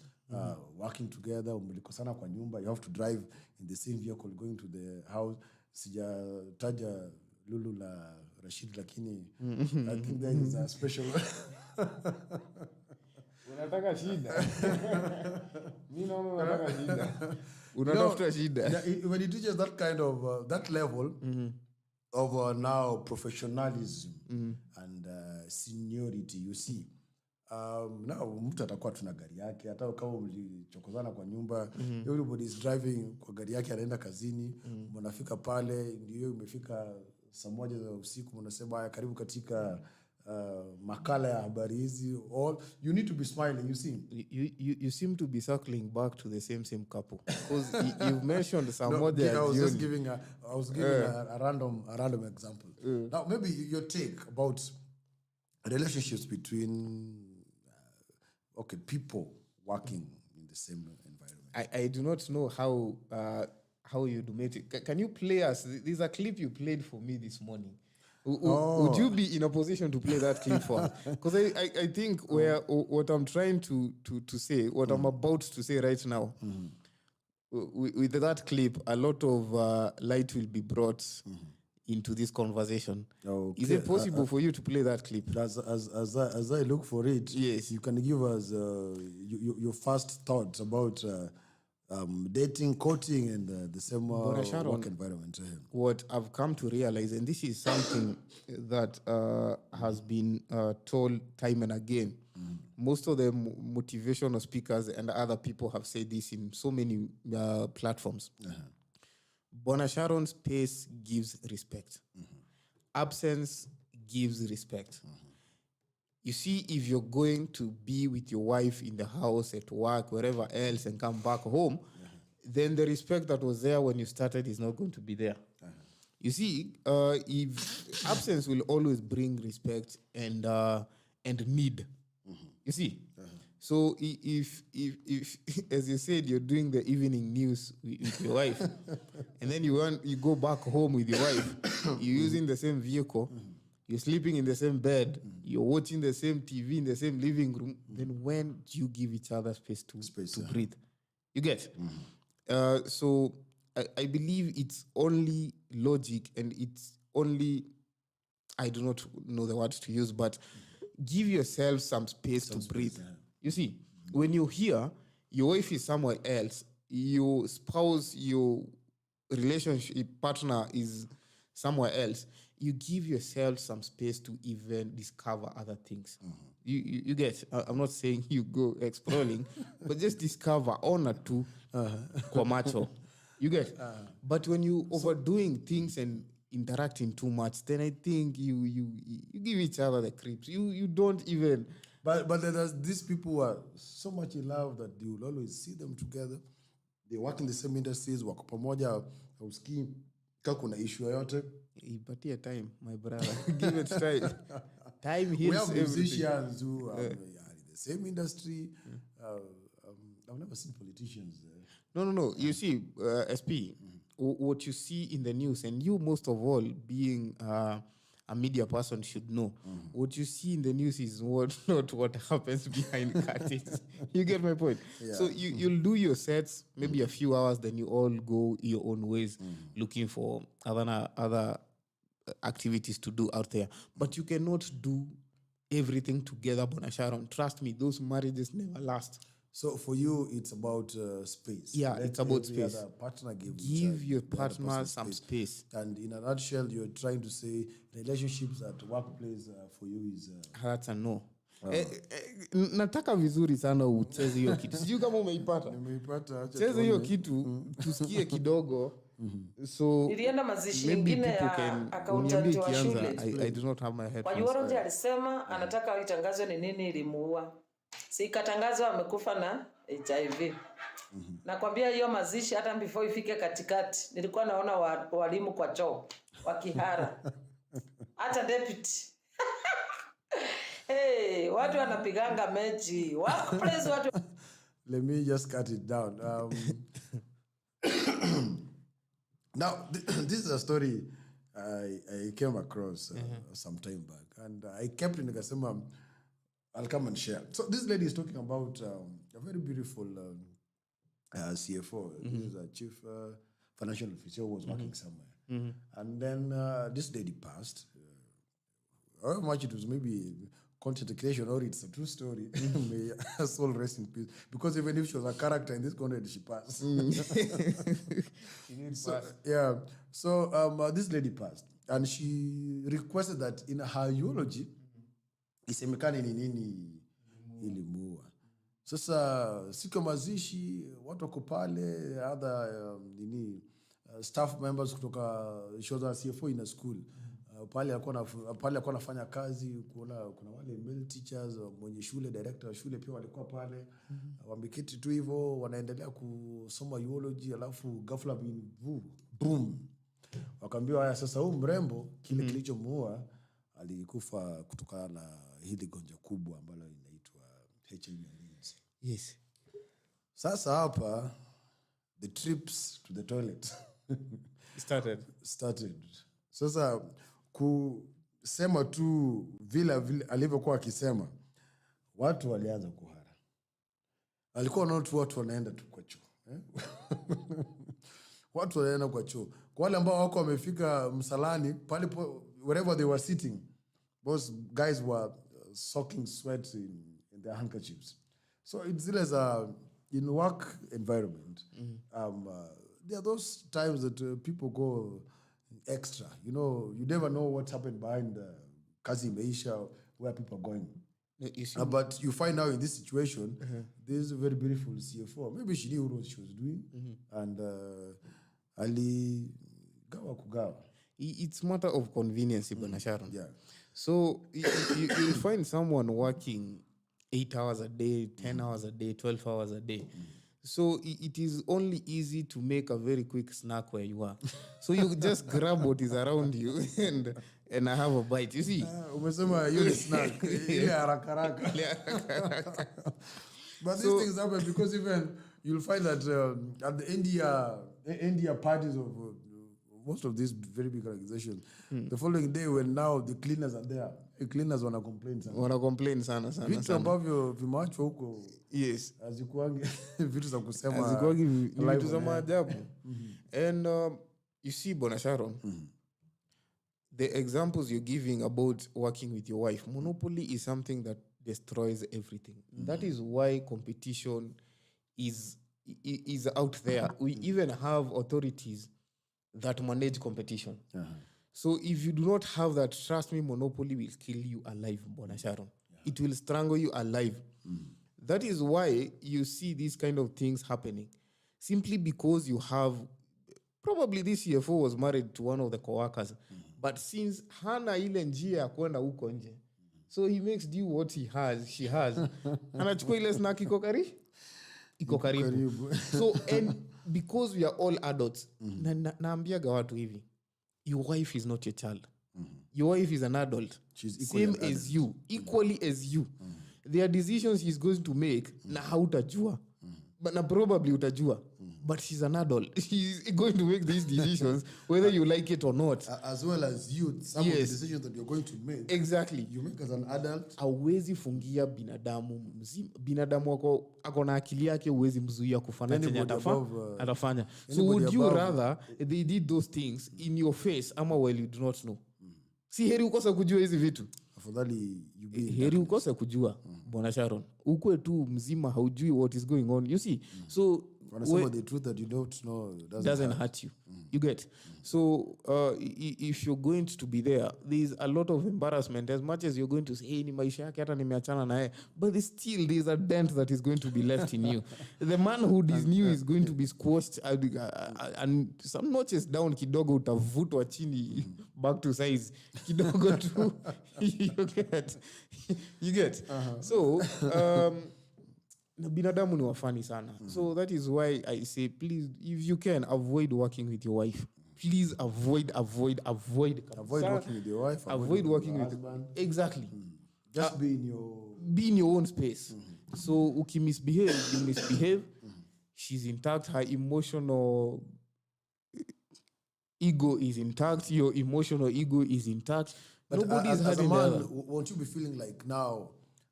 working together, umelikosana kwa nyumba, you have to drive in the same vehicle going to the house. Sijataja Lulu la Rashid, lakini I think there is a special... Unataka shida. Mimi naona unataka shida. Unatafuta shida. When it reaches that kind of that level of now professionalism and seniority, you see, now mtu atakuwa tuna gari yake, hata kama mlichokozana kwa nyumba, everybody is driving kwa gari yake anaenda kazini, mnafika pale ndio umefika saa moja za usiku, mnasema haya karibu katika makala ya habari hizi. All you need to be smiling, you see. You seem to be circling back to the same couple because you've mentioned some more. I was just giving a random example. Now maybe your take about relationships between people working in the same environment. I do not know how you do it. Can you play us? There's a clip you played for me this morning. Would you be in a position to play that clip for us? Because I think what I'm trying to say, what I'm about to say right now, with that clip, a lot of light will be brought into this conversation. Okay. Is it possible for you to play that clip? As I look for it, yes, you can give us your first thoughts about dating, courting, and the same work environment. What I've come to realize, and this is something that has been told time and again, most of the motivational speakers and other people have said this in so many platforms. Bona Sharon's pace gives respect. Absence gives respect. You see, if you're going to be with your wife in the house, at work, wherever else, and come back home, then the respect that was there when you started is not going to be there. You see, if absence will always bring respect and need. You see, so if as you said, you're doing the evening news with your wife, and then you go back home with your wife, you're using the same vehicle, you're sleeping in the same bed, you're watching the same TV in the same living room, then when do you give each other space to breathe? You get? So I believe it's only logic, and it's only, I do not know the words to use, but give yourself some space to breathe. You see, when you're here, your wife is somewhere else, your spouse, your relationship partner is somewhere else, you give yourself some space to even discover other things. You get? I'm not saying you go exploring, but just discover honor to kwa macho. You get? But when you overdoing things and interacting too much, then I think you give each other the creeps. You don't even. But there's these people who are so much in love that you will always see them together. They work in the same industries, wako pamoja, hausikii kama kuna issue yoyote. Ipatie time, my brother. Give it time. Time heals everything. We have musicians who are in the same industry. I've never seen politicians there. No. You see, SP, what you see in the news, and you most of all being a media person should know, what you see in the news is not what happens behind curtains. You get my point? Yeah. So you'll do your sets, maybe a few hours, then you all go your own ways, looking for other activities to do out there. But you cannot do everything together, Bona Sharon. Trust me, those marriages never last. So for you, it's about space. Yeah, it's about space. Other partner give your partner some space. And in a nutshell, you're trying to say relationships at workplace for you is... That's a no. Nataka vizuri sana ucheze hiyo kitu. Sijui kama umeipata. Nimeipata. Cheze hiyo kitu, tusikie kidogo. So nilienda mazishi ingine ya accountant wa shule. I do not have my head. Wanyuoronje alisema anataka itangazwe ni nini ilimuua. Si ikatangazwa amekufa na HIV. Nakwambia hiyo mazishi hata before ifike katikati nilikuwa naona walimu kwa choo wakihara. Hata deputy. Hey, watu wanapiganga mechi. Workplace watu. Let me just cut it down. Now, this is a story I came across some time back, and I kept in Nikasema, I'll come and share. So this lady is talking about a very beautiful CFO. This is a chief financial officer who was working somewhere. And then this lady passed. How much it was maybe content creation or it's a true story. May her soul rest in peace. Because even if she was a character in this content, she passed. So this lady passed. And she requested that in her eulogy, isemekane ni nini ilimuua. Sasa siku mazishi, watu wako pale, other staff members kutoka shoza CFO in a school. Pale alikuwa anafanya kazi, kuna wale male teachers, mwenye shule, director wa shule pia walikuwa pale. Wameketi tu hivyo, wanaendelea kusoma eulogy, alafu ghafla boom. Wakaambiwa haya sasa huyu mrembo kile kilichomuua alikufa kutokana na hili gonjwa kubwa ambalo linaitwa HIV/AIDS. Yes. Sasa hapa the trips to the toilet started. Sasa kusema tu vile alivyokuwa akisema, watu walianza kuhara. Alikuwa na watu wanaenda tu kwa choo. Watu wanaenda kwa choo. Kwa wale ambao wako wamefika msalani, pale wherever they were sitting, those guys were soaking sweat in their handkerchiefs. So it's still as in work environment. There are those times that people go extra. You know, you never know what's happened behind kazi imeisha, where people are going. But you find out in this situation, there's a very beautiful CFO. Maybe she knew what she was doing. And Ali gawa kugawa. It's matter of convenience, Bwana Sharon. Yeah. So you'll find someone working 8 hours a day, 10 hours a day, 12 hours a day. So it is only easy to make a very quick snack where you are. So you just grab what is around you and I have a bite. You see? Umesema yule snack. Ile haraka. But these things happen because even you'll find that at the India parties of most of these very big organizations, the following day when now the cleaners are there, the cleaners wana complain sana. Vitu ambavyo vimewachwa huko. Yes. Azikuangi vitu za kusema. Azikuangi vitu za maajabu. And you see, Bwana Sharon, the examples you're giving about working with your wife, monopoly is something that destroys everything. That is why competition is out there. We even have authorities that manage competition. So if you do not have that, trust me, monopoly will kill you alive, Bwana Sharon. It will strangle you alive. That is why you see these kind of things happening. Simply because you have, probably this CFO was married to one of the co-workers, but since hana ile njia ya kwenda huko nje, so he makes do what she has. Anachukua ile snack iko karibu. So, and because we are all adults, naambiaga watu hivi, your wife is not your child. Your wife is an adult. She's same as you, equally as you. There are decisions she's going to make na hautajua. But na probably utajua. But she's an adult. She's going to make these decisions whether you like it or not. As well as you, some of the decisions that you're going to make. Exactly. You make as an adult. Hauwezi fungia binadamu mzima. Binadamu ako na akili yake, huwezi mzuia kufanya chenye atafanya. So would you rather they did those things in your face ama while you do not know? Si heri ukose kujua hizi vitu. Afadhali heri ukose kujua, Bwana Sharon. Ukwe tu mzima haujui what is going on. You see? So the truth that you don't know doesn't hurt you. You get? So if you're going to be there's a lot of embarrassment. As much as you're going to say, hey, ni maisha yake hata nimeachana naye, but there's a dent that is going to be left in you. The manhood is new is going to be squashed and some notches down kidogo utavutwa chini back to size kidogo tu. You get? So na binadamu ni wafani sana. So that is why I say, please, if you can, avoid working with your wife. Please avoid. Avoid working with your wife. Avoid working with your husband. Exactly. Just be in your own space. So uki misbehave, you misbehave. She's intact. Her emotional ego is intact. Your emotional ego is intact. But nobody is hurting the other. Won't you be feeling like now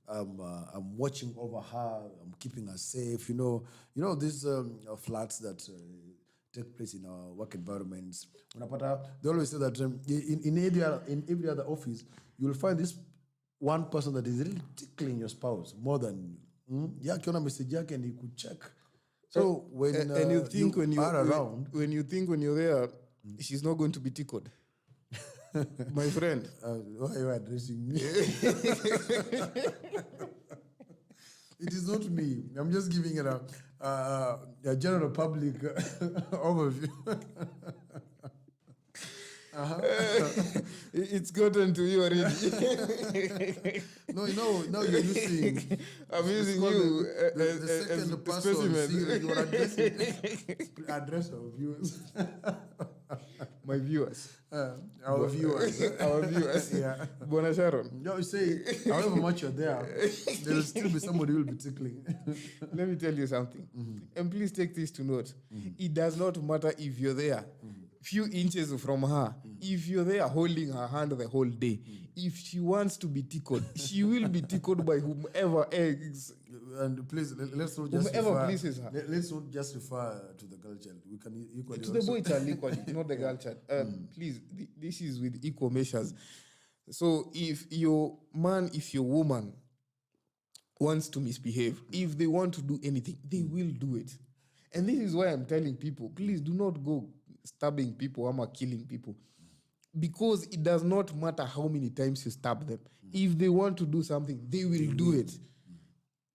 I'm watching over her, I'm keeping her safe, you know these flats that take place in our work environments. They always say that in every other office, you'll find this one person that is really tickling your spouse more than akiona message yake and he could check. So when and you think when you think when you're there, she's not going to be tickled. My friend, why are you addressing me? It is not me. I'm just giving it a general public overview. It's gotten to you already. No, you're using. I'm using you the second person. You are addressing address of viewers. My viewers. Our viewers. Our viewers. Yeah. Bona Sharon. No, you say, however much you're there, there will still be somebody who will be tickling. Let me tell you something. And please take this to note. It does not matter if you're there few inches from her. If you're there holding her hand the whole day, if she wants to be tickled, she will be tickled by whomever eggs. And please, let's not just Whomever refer, pleases her. let's not just refer to the girl child. We can equally To the boy child equally, not the girl child. Please, this is with equal measures. So if your man, if your woman wants to misbehave, if they want to do anything, they will do it. And this is why I'm telling people, please do not go stabbing people or killing people. Because it does not matter how many times you stab them. If they want to do something, they will do it.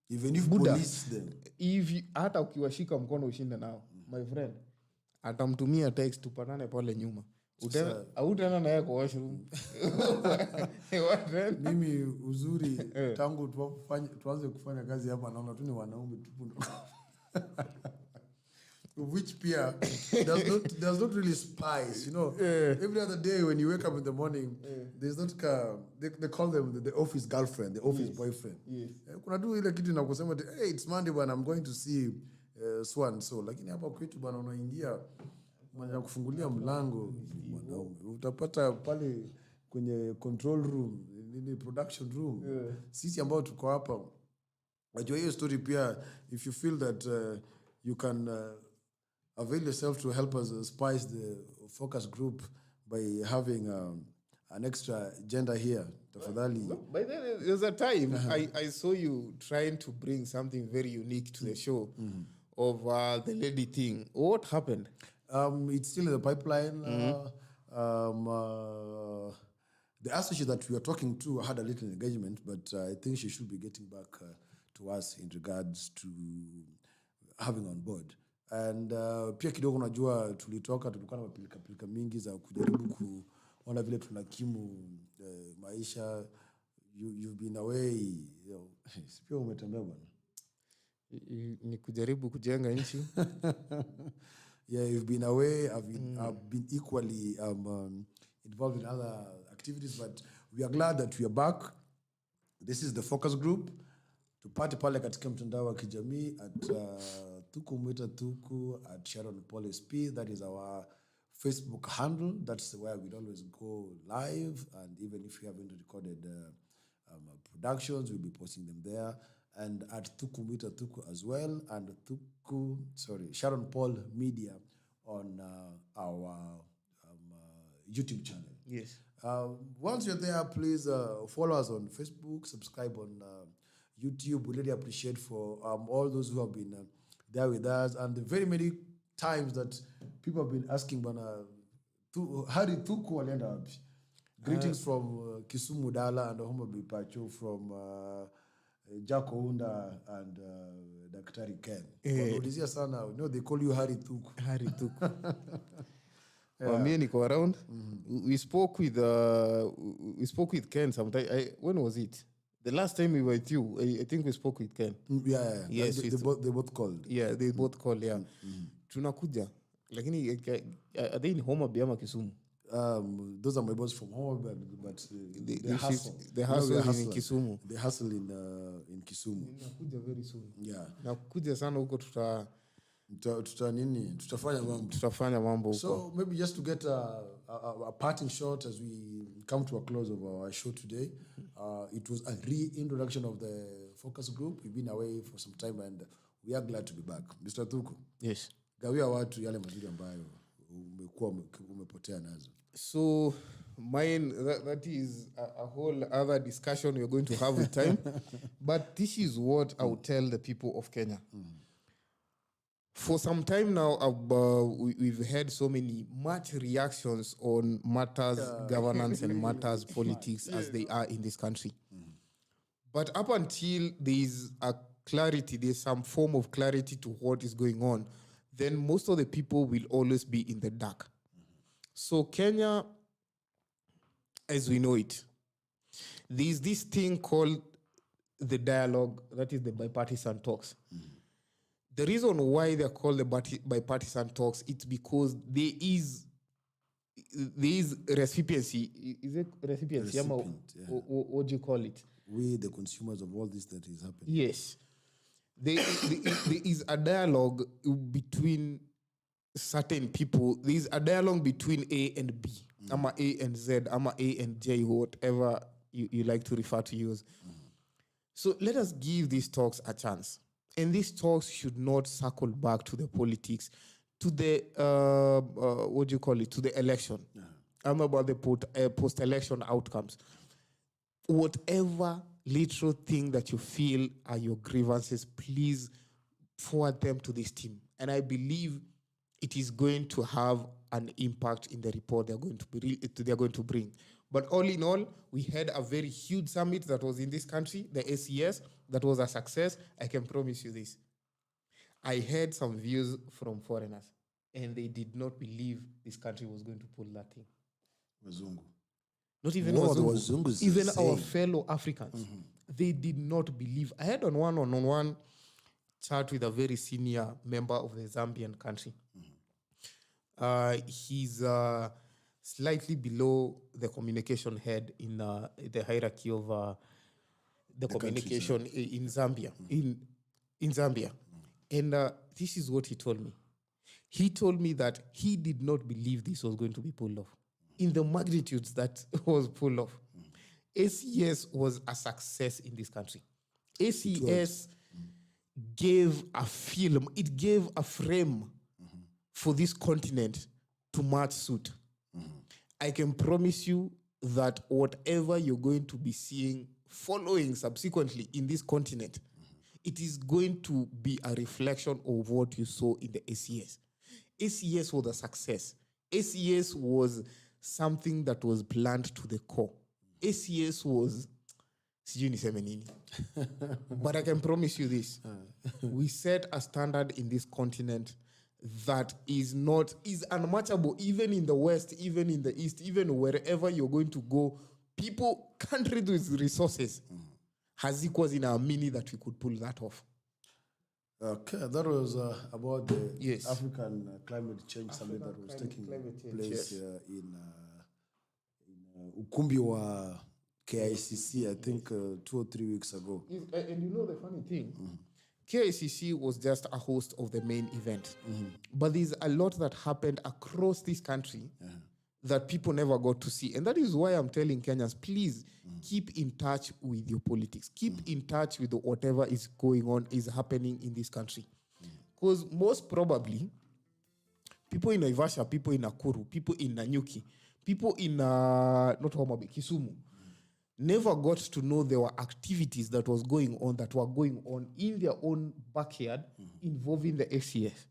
Even if Buddha, police them. If hata ukiwashika mkono ushinde nao, my friend, atamtumia text tupatane pale nyuma. Utaenda naye kwa washroom. Mimi uzuri tangu tuanze kufanya kazi hapa naona tu ni wanaume tupu. Which Pia does not really spice, you know. Every other day when you wake up in the morning, there's not they call them the office girlfriend, the office boyfriend. Kuna tu ile kitu na kusema hey, it's Monday when I'm going to see so and so. Lakini hapa kwetu bwana unaingia mwana kufungulia mlango mwanaume. Utapata pale kwenye control room, in production room. Sisi ambao tuko hapa. Najua hiyo story pia, if you feel that you can avail yourself to help us spice the focus group by having an extra gender here. Tafadhali. By then, there's a time I saw you trying to bring something very unique to the show of the lady thing. What happened? It's still in the pipeline. The associate that we are talking to had a little engagement, but I think she should be getting back to us in regards to having on board. And pia kidogo najua tulikuwa na pilika mingi za kujaribu kuona vile tunakimu maisha. You've been away, you know. Sipio umetembea bwana. Ni kujaribu kujenga nchi. Yeah, you've been away. I've been equally involved in other activities, but we are glad that we are back. This is the focus group. Tupate pale katika mtandao wa kijamii at Tuku Mwita Tuku at Sharon Paul SP. That is our Facebook handle. That's where we'd always go live. And even if we haven't recorded productions, we'll be posting them there. And at Tuku Mwita Tuku as well. And Sharon Paul Media on our YouTube channel. Yes. Once you're there, please follow us on Facebook, subscribe on YouTube. We really appreciate for all those who have been there with us, and the very many times that people have been asking, Hari Tuku walienda wapi? Greetings from Kisumu Dala and Homa Bay Pacho, from Jacko Unda and Daktari Ken. Wanaulizia sana, you know, they call you Hari Tuku. Hari Tuku. Me niko around. We spoke with Ken sometime. When was it? The last time we were with you, I think we spoke with Ken. Yeah. Yes, they both called. Yeah, they both called, yeah. Tunakuja. Lakini, are they in Homa Bay ama Kisumu? Those are my boys from Homa Bay, but they hustle. They hustle in Kisumu. They hustle in Kisumu. Nakuja very soon. Yeah. Nakuja sana huko tutafanya mambo huko. So maybe just to get a parting shot as we come to a close of our show today. It was a reintroduction of the focus group. We've been away for some time and we are glad to be back. Mr. Tuku. Yes. Gawia watu yale mazuri ambayo umepotea nazo. So mine, that is a whole other discussion we're going to have with time. But this is what I would tell the people of Kenya. For some time now, we've had so much reactions on matters governance and matters politics as they are in this country. But up until there's some form of clarity to what is going on, then most of the people will always be in the dark. So Kenya, as we know it, there's this thing called the dialogue, that is the bipartisan talks. The reason why they're called the bipartisan talks, it's because there is these recipiency, is it recipiency? Recipient, yeah. What do you call it? We, the consumers of all this that is happening. Yes. There is a dialogue between certain people. There is a dialogue between A and B. I'm a A and Z. I'm a A and J, whatever you like to refer to use. So let us give these talks a chance. And these talks should not circle back to the politics, to the, what do you call it, to the election. I'm about the post-election outcomes. Whatever literal thing that you feel are your grievances, please forward them to this team. And I believe it is going to have an impact in the report they're going to bring. But all in all, we had a very huge summit that was in this country, the ACS, that was a success. I can promise you this. I heard some views from foreigners, and they did not believe this country was going to pull that thing. Wazungu. Not even Wazungu, even our fellow Africans. They did not believe. I had on one chat with a very senior member of the Zambian country. He's slightly below the communication head in the hierarchy of the communication in Zambia. In Zambia. And this is what he told me. He told me that he did not believe this was going to be pulled off in the magnitudes that was pulled off. ACS was a success in this country. ACS gave a film, it gave a frame for this continent to match suit. I can promise you that whatever you're going to be seeing following subsequently in this continent, it is going to be a reflection of what you saw in the ACS. ACS was a success. ACS was something that was planned to the core. ACS was, but I can promise you this. We set a standard in this continent that is unmatchable, even in the West, even in the East, even wherever you're going to go. People, countries with resources, has equals in our mini that we could pull that off. Okay, that was about the African climate change summit that was taking place in Ukumbi wa KICC, I think 2 or 3 weeks ago. And you know the funny thing? KICC was just a host of the main event. But there's a lot that happened across this country that people never got to see. And that is why I'm telling Kenyans, please keep in touch with your politics. Keep in touch with whatever is going on, is happening in this country. Because most probably, people in Naivasha, people in Nakuru, people in Nanyuki, people in, not Homabe, Kisumu, never got to know there were activities that were going on in their own backyard involving the ACS.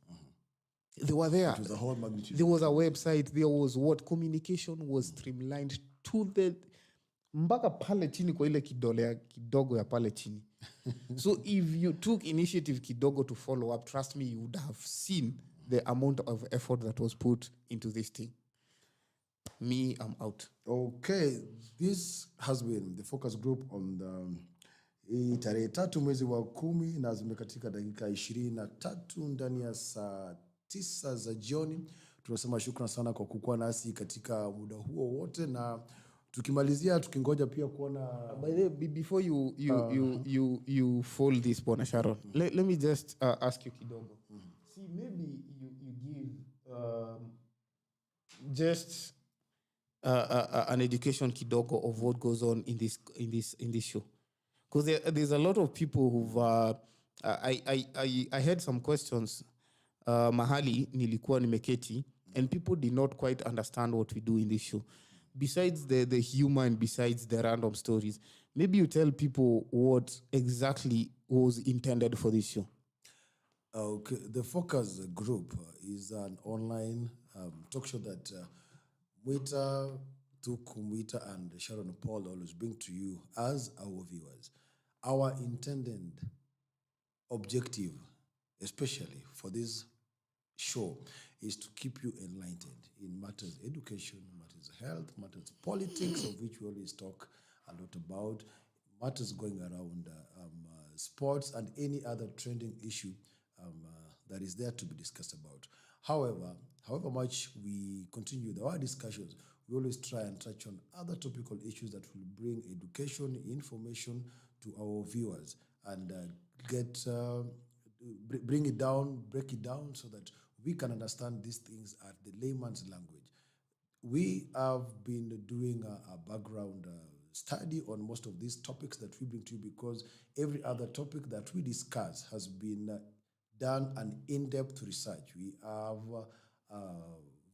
They were there. It was a whole magnitude. There was a website. There was what communication was streamlined to the mpaka pale chini kwa ile kidole kidogo ya pale chini. So if you took initiative kidogo to follow up, trust me, you would have seen the amount of effort that was put into this thing. Me, I'm out. Okay, this has been the focus group on the tarehe 3 mwezi wa 10 na zimekatika dakika 23 ndani ya saa 9 za jioni. Tunasema shukrani sana kwa kukuwa nasi katika muda huo wote, na tukimalizia tukingoja pia kuona by the way, before you fold this, Bwana Sharon, let me just ask you kidogo. See, maybe you give just an education kidogo of what goes on in this show, because there's a lot of people who've I had some questions mahali nilikuwa nimeketi, and people did not quite understand what we do in this show. Besides the humor and besides the random stories, maybe you tell people what exactly was intended for this show. Okay, the Focus Group is an online talk show that Mwita, Tuku Mwita, and Sharon Paul always bring to you as our viewers. Our intended objective, especially for this show, is to keep you enlightened in matters education, matters health, matters politics, of which we always talk a lot about, matters going around sports, and any other trending issue that is there to be discussed about. However much we continue with our discussions, we always try and touch on other topical issues that will bring education, information to our viewers, and break it down so that we can understand these things at the layman's language. We have been doing a background study on most of these topics that we bring to you, because every other topic that we discuss has been done an in-depth research. We have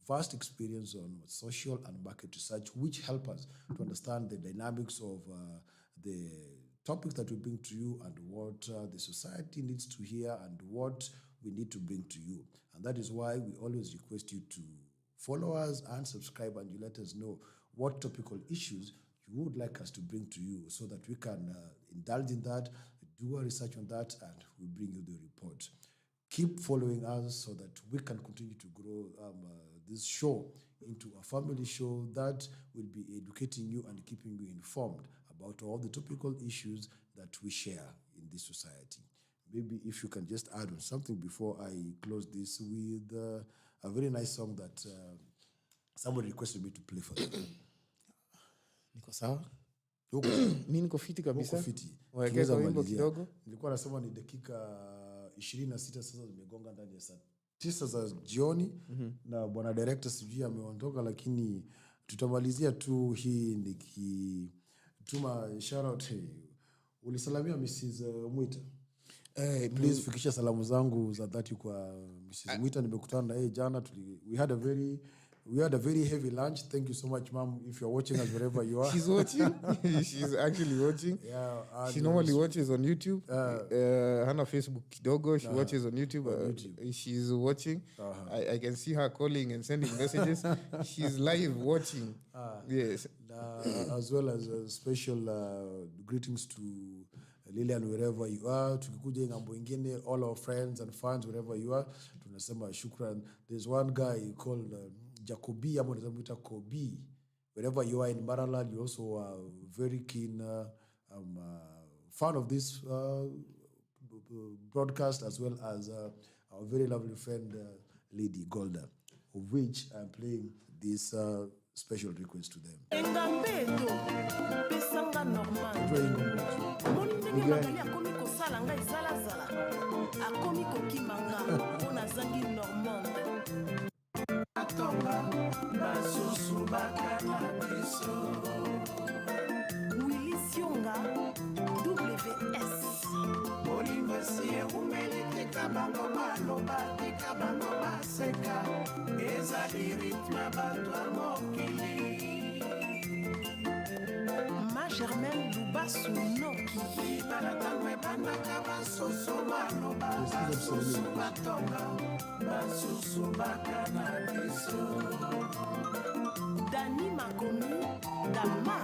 vast experience on social and market research, which help us to understand the dynamics of the topics that we bring to you, and what the society needs to hear, and what we need to bring to you. And that is why we always request you to follow us and subscribe, and you let us know what topical issues you would like us to bring to you, so that we can indulge in that, do a research on that, and we bring you the report. Keep following us so that we can continue to grow this show into a family show that will be educating you and keeping you informed about all the topical issues that we share in this society. Maybe if you can just add on something before I close this with a very nice song that somebody requested me to play for them. Niko sawa? Mimi niko fiti kabisa. Niko fiti. Waekeza wimbo kidogo. Nilikuwa nasema ni dakika 26 sasa zimegonga ndani ya saa 9 za jioni, na bwana director sijui ameondoka, lakini tutamalizia tu hii nikituma shout out. Ulisalamia Mrs. Mwita. Please fikisha salamu zangu za dhati kwa Mrs. Mwita. Nimekutana na yeye jana, we had a very heavy lunch. Thank you so much, ma'am, if you're watching us wherever you are. She's watching. She's actually watching. Yeah, she normally watches on YouTube. Hana Facebook kidogo. She watches on YouTube. She's watching. I can see her calling and sending messages. She's live watching. Yes. As well as special greetings to Lilian wherever you are. Tukikuja ngambo ingine, all our friends and fans wherever you are, tunasema shukran. There's one guy called Jacobi, ama unaweza Kobi. Wherever you are in Maraland, you also are very keen fan of this broadcast, as well as our very lovely friend Lady Golda, of which I'm playing this special request to them. Willy Sionga, WS. Olivesie umelete kabango maloba, kabango maseka, ezali ritme batwa mokili. Ma Germaine Lubasu Noki. Balatangwe banda kabasoso maloba, basoso batonga, basoso bakana biso. Dani Makomi, Dama.